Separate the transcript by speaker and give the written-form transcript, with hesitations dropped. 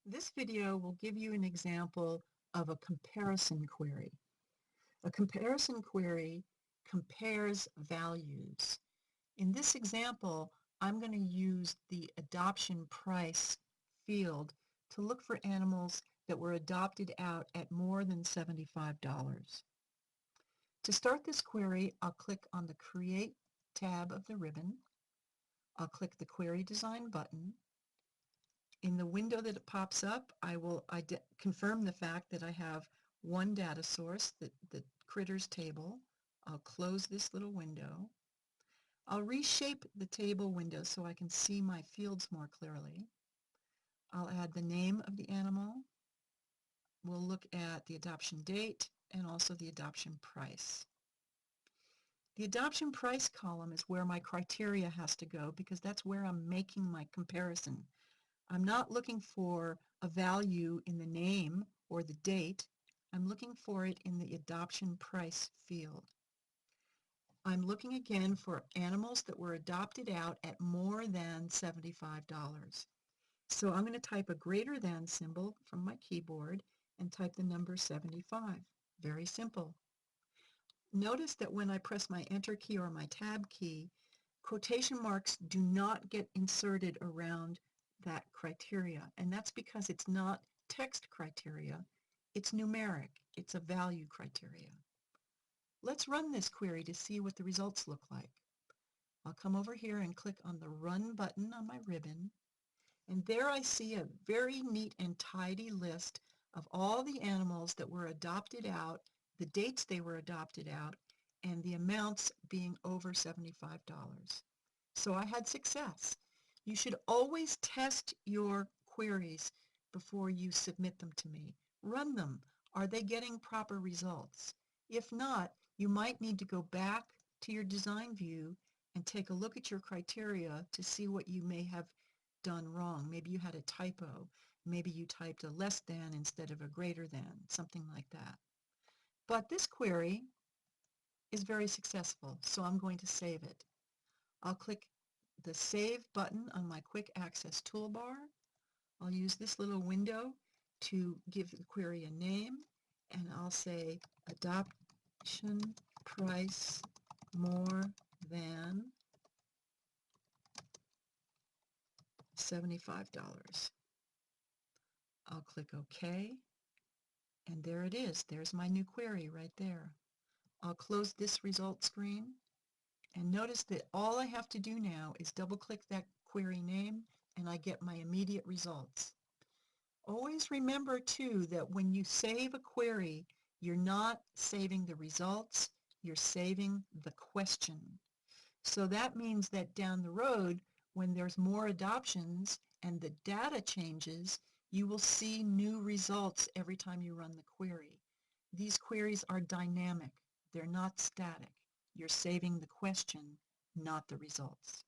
Speaker 1: This video will give you an example of a comparison query. A comparison query compares values. In this example, I'm going to use the adoption price field to look for animals that were adopted out at more than $75. To start this query, I'll click on the Create tab of the ribbon. I'll click the Query Design button. In the window that it pops up, I will confirm the fact that I have one data source, the critters table. I'll close this little window. I'll reshape the table window so I can see my fields more clearly. I'll add the name of the animal. We'll look at the adoption date and also the adoption price. The adoption price column is where my criteria has to go because that's where I'm making my comparison. I'm not looking for a value in the name or the date. I'm looking for it in the adoption price field. I'm looking again for animals that were adopted out at more than $75. So I'm going to type a greater than symbol from my keyboard and type the number 75. Very simple. Notice that when I press my Enter key or my Tab key, quotation marks do not get inserted around that criteria, and that's because it's not text criteria, it's numeric, it's a value criteria. Let's run this query to see what the results look like. I'll come over here and click on the Run button on my ribbon, and there I see a very neat and tidy list of all the animals that were adopted out, the dates they were adopted out, and the amounts being over $75. So I had success. You should always test your queries before you submit them to me. Run them. Are they getting proper results? If not, you might need to go back to your design view and take a look at your criteria to see what you may have done wrong. Maybe you had a typo. Maybe you typed a less than instead of a greater than, something like that. But this query is very successful, so I'm going to save it. I'll click the Save button on my Quick Access toolbar. I'll use this little window to give the query a name, and I'll say adoption price more than $75. I'll click OK, and there it is. There's my new query right there. I'll close this result screen. And notice that all I have to do now is double-click that query name, and I get my immediate results. Always remember, too, that when you save a query, you're not saving the results, you're saving the question. So that means that down the road, when there's more adoptions and the data changes, you will see new results every time you run the query. These queries are dynamic. They're not static. You're saving the question, not the results.